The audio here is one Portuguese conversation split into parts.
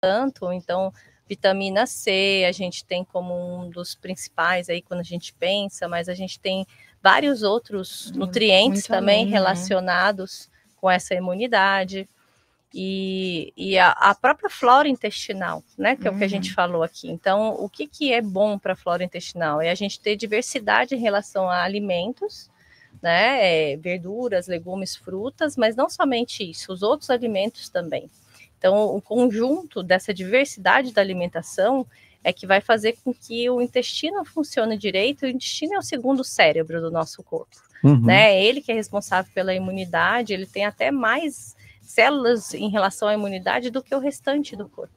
tanto, então vitamina C a gente tem como um dos principais aí quando a gente pensa, mas a gente tem vários outros nutrientes também relacionados com essa imunidade. E a própria flora intestinal, né, que é o que a gente falou aqui. Então, o que é bom para a flora intestinal? É a gente ter diversidade em relação a alimentos, né, verduras, legumes, frutas, mas não somente isso, os outros alimentos também. Então, o conjunto dessa diversidade da alimentação é que vai fazer com que o intestino funcione direito. O intestino é o segundo cérebro do nosso corpo, né? Ele que é responsável pela imunidade, ele tem até mais células em relação à imunidade do que o restante do corpo,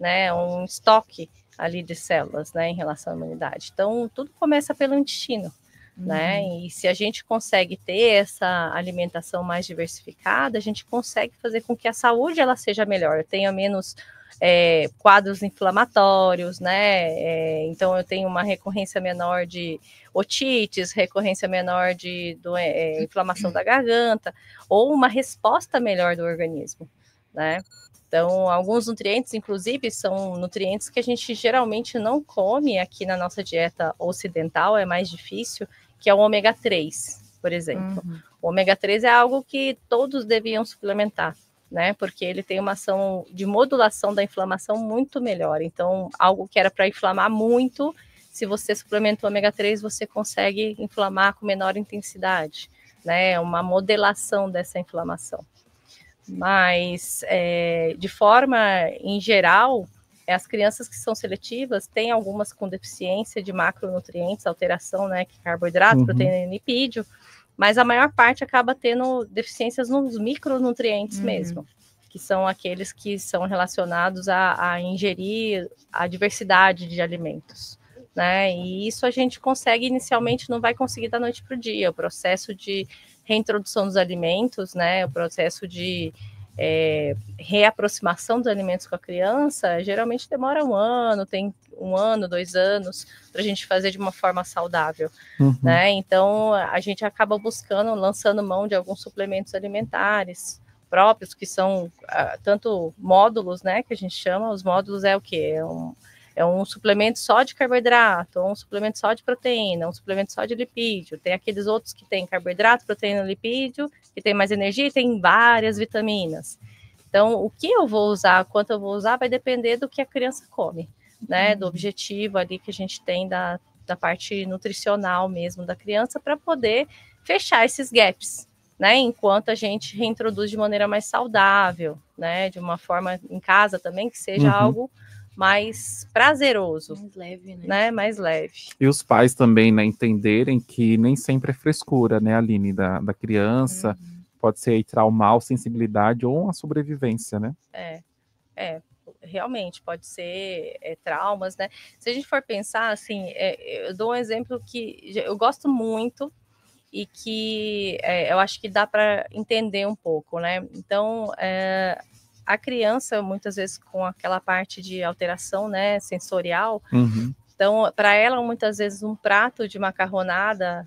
né? Um estoque ali de células, né, em relação à imunidade. Então, tudo começa pelo intestino, né? E se a gente consegue ter essa alimentação mais diversificada, a gente consegue fazer com que a saúde ela seja melhor, eu tenha menos quadros inflamatórios, né? Então eu tenho uma recorrência menor de otites, recorrência menor de inflamação da garganta, ou uma resposta melhor do organismo, né? Então, alguns nutrientes, inclusive, são nutrientes que a gente geralmente não come aqui na nossa dieta ocidental, é mais difícil, que é o ômega 3, por exemplo. O ômega 3 é algo que todos deviam suplementar, né? Porque ele tem uma ação de modulação da inflamação muito melhor. Então, algo que era para inflamar muito, se você suplementa o ômega 3, você consegue inflamar com menor intensidade, né? Uma modelação dessa inflamação. Mas, de forma em geral, as crianças que são seletivas têm algumas com deficiência de macronutrientes, alteração, né? Que carboidrato, proteína e lipídio, mas a maior parte acaba tendo deficiências nos micronutrientes mesmo, que são aqueles que são relacionados a ingerir a diversidade de alimentos, né? E isso a gente consegue inicialmente, não vai conseguir da noite para o dia. O processo de reintrodução dos alimentos, né? O processo de reaproximação dos alimentos com a criança, geralmente demora 1 ano, tem 1 ano, 2 anos, para a gente fazer de uma forma saudável, né? Então, a gente acaba buscando, lançando mão de alguns suplementos alimentares próprios, que são tanto módulos, né, que a gente chama. Os módulos é o quê? É um suplemento só de carboidrato, ou um suplemento só de proteína, um suplemento só de lipídio. Tem aqueles outros que tem carboidrato, proteína, lipídio, que tem mais energia e tem várias vitaminas. Então, o que eu vou usar, quanto eu vou usar, vai depender do que a criança come, né? Do objetivo ali que a gente tem da parte nutricional mesmo da criança, para poder fechar esses gaps, né? Enquanto a gente reintroduz de maneira mais saudável, né? De uma forma em casa também, que seja algo mais prazeroso, mais leve, né? Mais leve. E os pais também, né, entenderem que nem sempre é frescura, né, Aline, da criança, pode ser aí traumar, sensibilidade ou uma sobrevivência, né? Realmente pode ser traumas, né? Se a gente for pensar, assim, eu dou um exemplo que eu gosto muito e que eu acho que dá para entender um pouco, né? Então, a criança, muitas vezes com aquela parte de alteração, né, sensorial, então, para ela, muitas vezes, um prato de macarronada,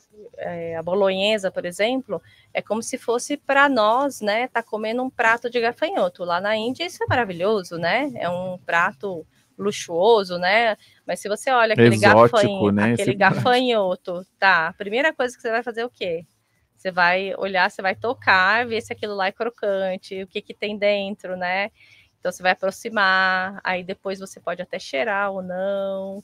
a bolonhesa, por exemplo, é como se fosse para nós, né, tá comendo um prato de gafanhoto. Lá na Índia, isso é maravilhoso, né? É um prato luxuoso, né? Mas se você olha aquele exótico, né? Aquele gafanhoto, tá? A primeira coisa que você vai fazer é o quê? Você vai olhar, você vai tocar, ver se aquilo lá é crocante, o que tem dentro, né? Então, você vai aproximar, aí depois você pode até cheirar ou não.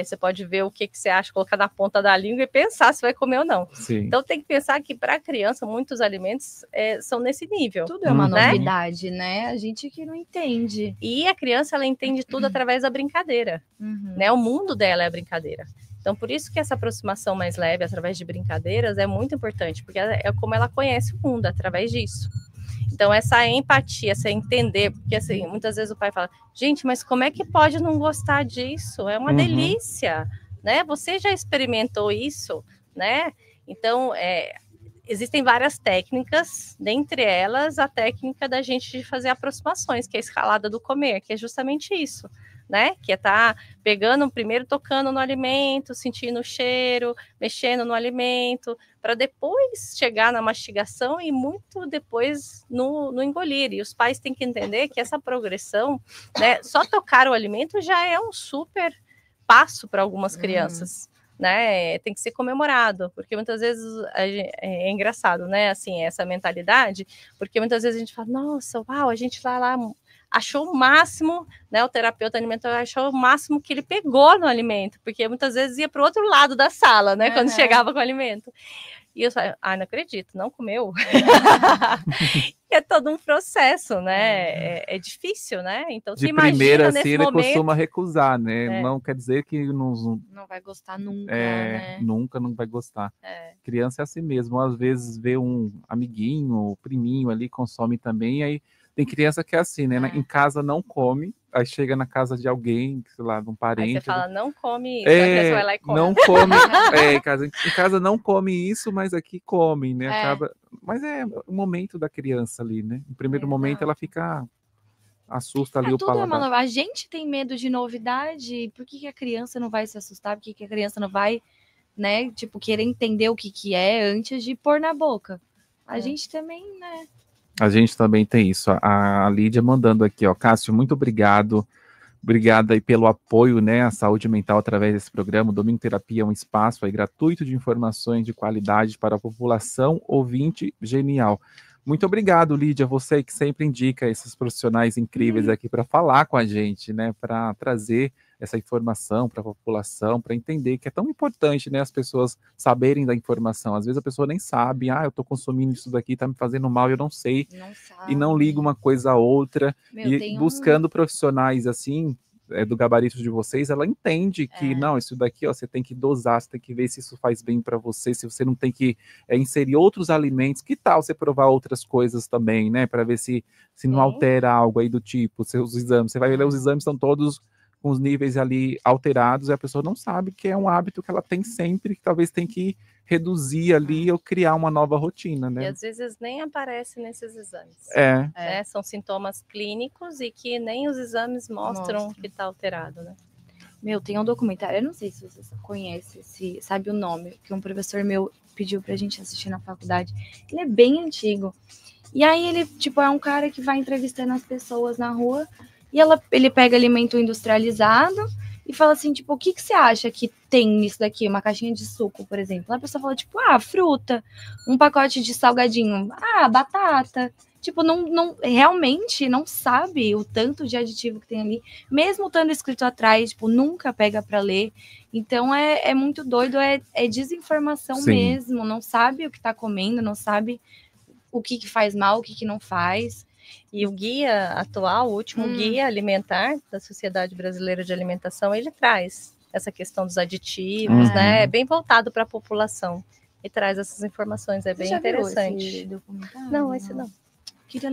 Você pode ver o que você acha, colocar na ponta da língua e pensar se vai comer ou não. Sim. Então, tem que pensar que para a criança, muitos alimentos são nesse nível. Tudo é uma novidade, né? A gente que não entende. E a criança, ela entende tudo através da brincadeira, né? O mundo dela é a brincadeira. Então, por isso que essa aproximação mais leve, através de brincadeiras, é muito importante, porque é como ela conhece o mundo, através disso. Então, essa empatia, essa entender, porque assim, muitas vezes o pai fala, gente, mas como é que pode não gostar disso? É uma delícia, né? Você já experimentou isso, né? Então, existem várias técnicas, dentre elas a técnica da gente de fazer aproximações, que é a escalada do comer, que é justamente isso, né? Que é estar pegando, primeiro tocando no alimento, sentindo o cheiro, mexendo no alimento, para depois chegar na mastigação e muito depois no engolir. E os pais têm que entender que essa progressão, né? Só tocar o alimento já é um super passo para algumas crianças. Né, tem que ser comemorado, porque muitas vezes é engraçado, né, assim, essa mentalidade, porque muitas vezes a gente fala, nossa, uau, a gente lá achou o máximo, né, o terapeuta alimentar achou o máximo que ele pegou no alimento, porque muitas vezes ia para o outro lado da sala, né, quando chegava com o alimento. E eu falei, não acredito, não comeu. É todo um processo, né? É difícil, né? Então, de primeira, assim, ele momento... costuma recusar, né? Não quer dizer que não vai gostar nunca, né? Nunca não vai gostar. Criança é assim mesmo. Às vezes vê um amiguinho, priminho ali, consome também, e aí tem criança que é assim, né? Em casa não come, aí chega na casa de alguém, sei lá, de um parente. Aí você fala, não come isso, a criança vai lá e come. Não come, em casa não come isso, mas aqui come, né? Acaba... Mas é o momento da criança ali, né? No primeiro momento ela fica... assusta ali o paladar. A gente tem medo de novidade, por que a criança não vai se assustar? Por que a criança não vai, né, tipo, querer entender o que é antes de pôr na boca? A gente também, né? A gente também tem isso. A Lídia mandando aqui, ó, Cássio, muito obrigado. Obrigado aí pelo apoio, né, à saúde mental através desse programa. O Domingo Terapia é um espaço aí gratuito de informações de qualidade para a população ouvinte genial. Muito obrigado, Lídia, você que sempre indica esses profissionais incríveis aqui para falar com a gente, né, para trazer essa informação para a população, para entender que é tão importante, né, as pessoas saberem da informação. Às vezes a pessoa nem sabe, eu estou consumindo isso daqui, está me fazendo mal, eu não sei, e não liga uma coisa a outra, e buscando profissionais assim, do gabarito de vocês, ela entende que, não, isso daqui, ó, você tem que dosar, você tem que ver se isso faz bem para você, se você não tem que inserir outros alimentos, que tal você provar outras coisas também, né, para ver se não altera algo aí do tipo, seus exames, você vai ler, os exames são todos com os níveis ali alterados, e a pessoa não sabe que é um hábito que ela tem sempre, que talvez tem que reduzir ali ou criar uma nova rotina, né? E às vezes nem aparece nesses exames. Né? São sintomas clínicos e que nem os exames mostram que está alterado, né? Tem um documentário, eu não sei se você conhece, se sabe o nome, que um professor meu pediu pra gente assistir na faculdade. Ele é bem antigo. E aí ele, tipo, é um cara que vai entrevistando as pessoas na rua, e ele pega alimento industrializado e fala assim, tipo, o que você acha que tem nisso daqui? Uma caixinha de suco, por exemplo. A pessoa fala, tipo, fruta. Um pacote de salgadinho. Batata. Tipo, realmente não sabe o tanto de aditivo que tem ali. Mesmo estando escrito atrás, tipo, nunca pega para ler. Então, é muito doido, é desinformação mesmo. Não sabe o que tá comendo, não sabe o que faz mal, o que não faz. E o guia atual, o último guia alimentar da Sociedade Brasileira de Alimentação, ele traz essa questão dos aditivos, né? É bem voltado para a população. E traz essas informações, é bem interessante. Não, esse não.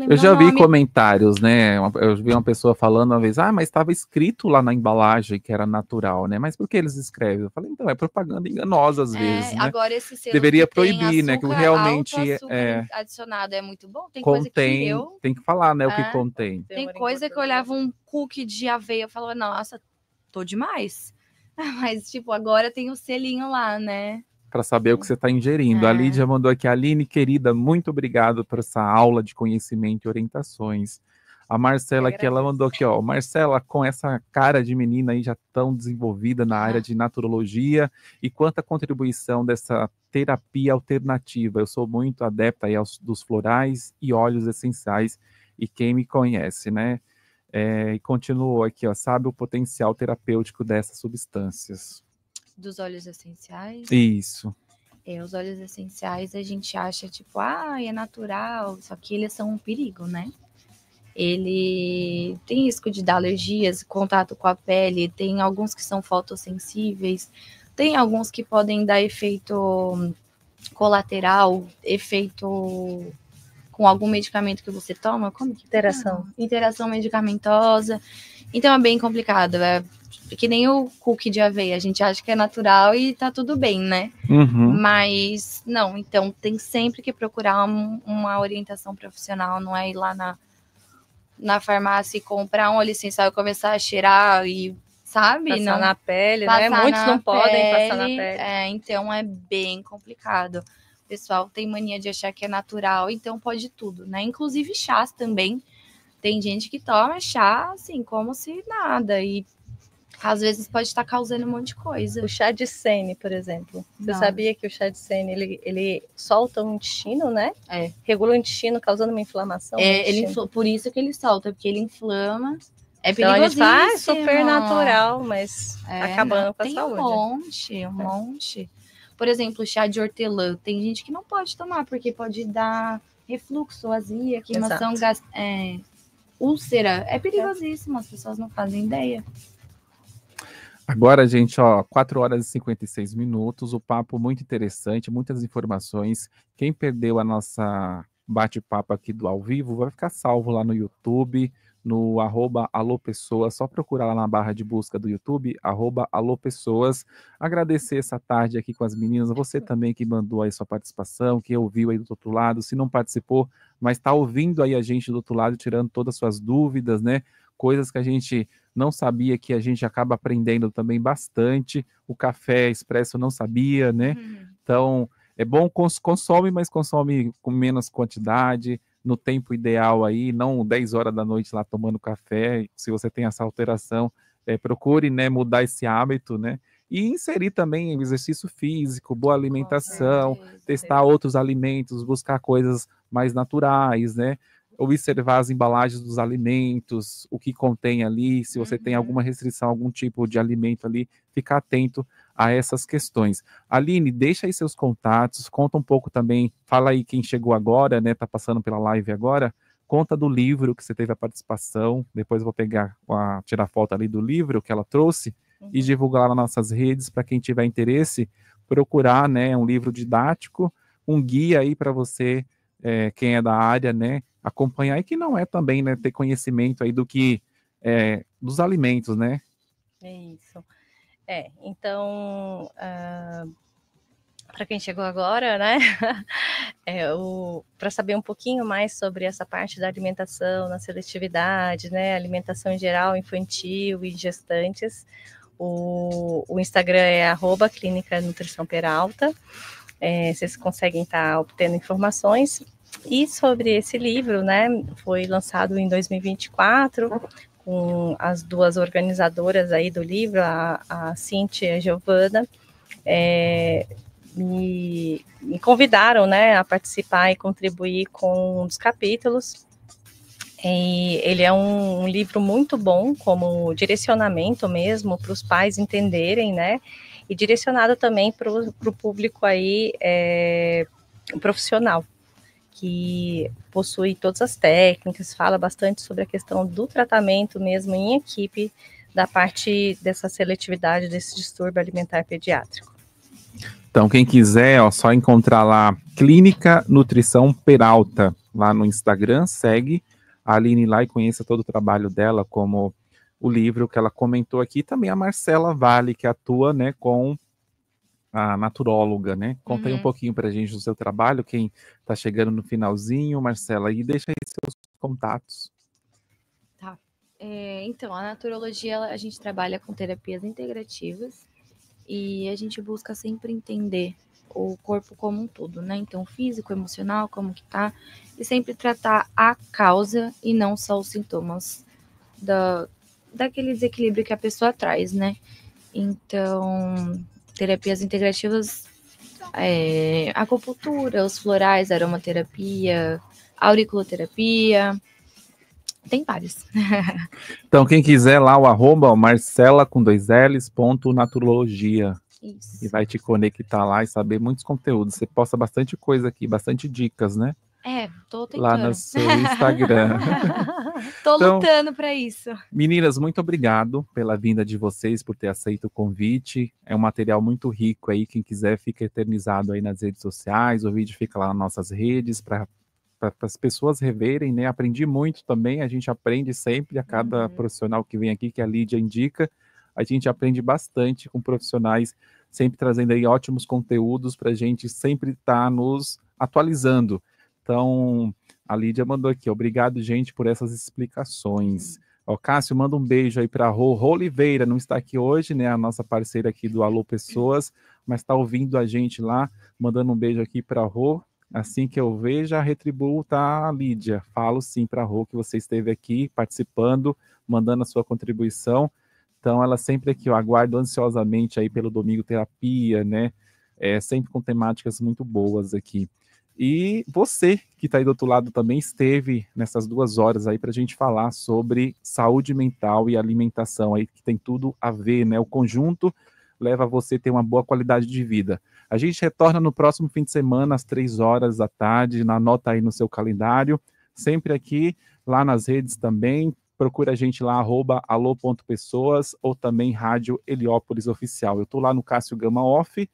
Eu já vi comentários, né? Eu vi uma pessoa falando uma vez, mas estava escrito lá na embalagem que era natural, né? Mas por que eles escrevem? Eu falei, então, é propaganda enganosa às vezes, né? Agora esse selo deveria proibir, né? Que realmente adicionado é muito bom. Tem coisa que tem que falar, né? O que contém. Tem coisa que eu olhava um cookie de aveia, eu falava, nossa, tô demais. Mas, tipo, agora tem o selinho lá, né? Para saber o que você está ingerindo. A Lídia mandou aqui, Aline, querida, muito obrigado por essa aula de conhecimento e orientações. A Marcela aqui, ela mandou aqui, ó, Marcela, com essa cara de menina aí já tão desenvolvida na área de naturologia, e quanta contribuição dessa terapia alternativa. Eu sou muito adepta aí dos florais e óleos essenciais, e quem me conhece, né? E continuou aqui, ó, sabe o potencial terapêutico dessas substâncias. Dos óleos essenciais? Isso. Os óleos essenciais a gente acha, tipo, é natural, só que eles são um perigo, né? Ele tem risco de dar alergias, contato com a pele, tem alguns que são fotossensíveis, tem alguns que podem dar efeito colateral, efeito com algum medicamento que você toma, como que interação medicamentosa. Então é bem complicado, que nem o cookie de aveia, a gente acha que é natural e tá tudo bem, né? Mas não, então tem sempre que procurar uma orientação profissional, não é ir lá na farmácia e comprar um óleo essencial e começar a cheirar e, sabe? Passar não na pele, né? Muitos não podem passar na pele. Então é bem complicado. O pessoal tem mania de achar que é natural, então pode tudo, né? Inclusive chás também. Tem gente que toma chá, assim, como se nada. E às vezes pode estar causando um monte de coisa. O chá de sene, por exemplo. Você sabia que o chá de sene, ele solta o intestino, né? Regula o intestino, causando uma inflamação. Por isso que ele solta, porque ele inflama. É então a gente faz perigosíssimo. super natural, mas acabando com a saúde. Tem um monte. Por exemplo, chá de hortelã. Tem gente que não pode tomar, porque pode dar refluxo, azia, queimação, úlcera. É perigosíssimo, as pessoas não fazem ideia. Agora, gente, 4 horas e 56 minutos, o papo muito interessante, muitas informações. Quem perdeu a nossa bate-papo aqui do ao vivo, vai ficar salvo lá no YouTube, no @alopessoas, só procurar lá na barra de busca do YouTube, @alopessoas. Agradecer essa tarde aqui com as meninas, você também que mandou aí sua participação, que ouviu aí do outro lado, se não participou, mas está ouvindo aí a gente do outro lado, tirando todas as suas dúvidas, né? Coisas que a gente não sabia, que a gente acaba aprendendo também bastante. O café expresso eu não sabia, né? Então, é bom, consome, mas consome com menos quantidade, no tempo ideal aí, não 10 horas da noite lá tomando café. Se você tem essa alteração, procure, né, mudar esse hábito, né? E inserir também exercício físico, boa alimentação, testar outros alimentos, buscar coisas mais naturais, né? Observar as embalagens dos alimentos, o que contém ali, se você tem alguma restrição, algum tipo de alimento ali, ficar atento a essas questões. Aline, deixa aí seus contatos, conta um pouco também, fala aí quem chegou agora, né, tá passando pela live agora, conta do livro que você teve a participação, depois eu vou tirar foto ali do livro que ela trouxe e divulgar lá nas nossas redes, para quem tiver interesse, procurar, né, um livro didático, um guia aí para você, quem é da área, né, acompanhar, e que não é também, né, ter conhecimento aí do que dos alimentos, né? É isso. Então, para quem chegou agora, né, para saber um pouquinho mais sobre essa parte da alimentação, na seletividade, né, alimentação em geral, infantil e gestantes, o Instagram é @Clínica Nutrição Peralta. Vocês conseguem estar obtendo informações. E sobre esse livro, né, foi lançado em 2024, com as duas organizadoras aí do livro, a Cíntia e a Giovana, me convidaram, né, a participar e contribuir com um dos capítulos. E ele é um livro muito bom, como direcionamento mesmo, para os pais entenderem, né, e direcionado também para o público aí profissional, que possui todas as técnicas, fala bastante sobre a questão do tratamento mesmo em equipe, da parte dessa seletividade desse distúrbio alimentar pediátrico. Então, quem quiser, só encontrar lá Clínica Nutrição Peralta, lá no Instagram, segue a Aline lá e conheça todo o trabalho dela, como o livro que ela comentou aqui, também a Marcela Vale, que atua, né, com a naturóloga, né? Conta aí um pouquinho pra gente do seu trabalho, quem tá chegando no finalzinho, Marcela, e deixa aí seus contatos. Tá. Então, a naturologia, a gente trabalha com terapias integrativas e a gente busca sempre entender o corpo como um todo, né? Então, físico, emocional, como que tá, e sempre tratar a causa e não só os sintomas daquele desequilíbrio que a pessoa traz, né? Então, terapias integrativas, acupuntura, os florais, aromaterapia, auriculoterapia, tem vários. Então, quem quiser lá, o @Marcela com 2 L's, @naturologia. Isso. E vai te conectar lá e saber muitos conteúdos. Você posta bastante coisa aqui, bastante dicas, né? Tô tentando. Lá no seu Instagram. Tô lutando para isso. Meninas, muito obrigado pela vinda de vocês, por ter aceito o convite. É um material muito rico aí. Quem quiser, fica eternizado aí nas redes sociais. O vídeo fica lá nas nossas redes para as pessoas reverem, né? Aprendi muito também. A gente aprende sempre a cada profissional que vem aqui, que a Lídia indica. A gente aprende bastante com profissionais, sempre trazendo aí ótimos conteúdos para a gente sempre estar nos atualizando. Então, A Lídia mandou aqui, obrigado, gente, por essas explicações. Ó, Cássio, manda um beijo aí para a Rô Oliveira, não está aqui hoje, né, a nossa parceira aqui do Alô Pessoas, mas está ouvindo a gente lá, mandando um beijo aqui para a Rô. Assim que eu vejo, já retribuo, tá, Lídia? Falo sim para a Rô que você esteve aqui participando, mandando a sua contribuição. Então, ela sempre aqui, eu aguardo ansiosamente aí pelo Domingo Terapia, né? Sempre com temáticas muito boas aqui. E você, que está aí do outro lado, também esteve nessas 2 horas aí para a gente falar sobre saúde mental e alimentação, aí que tem tudo a ver, né? O conjunto leva você a ter uma boa qualidade de vida. A gente retorna no próximo fim de semana, às 3 horas da tarde, anota aí no seu calendário, sempre aqui, lá nas redes também, procura a gente lá, @alô.pessoas, ou também Rádio Heliópolis Oficial. Eu estou lá no Cássio Gama Off,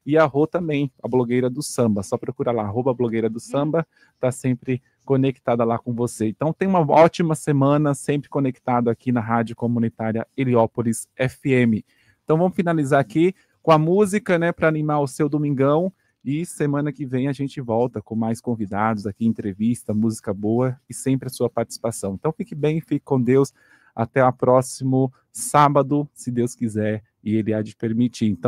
e a Rô também, a blogueira do samba. Só procura lá, @blogueira do samba, tá sempre conectada lá com você. Então tem uma ótima semana, sempre conectado aqui na Rádio Comunitária Heliópolis FM. Então vamos finalizar aqui com a música, né, para animar o seu domingão. E semana que vem a gente volta com mais convidados aqui, entrevista, música boa e sempre a sua participação. Então fique bem, fique com Deus. Até o próximo sábado, se Deus quiser e Ele há de permitir. Então,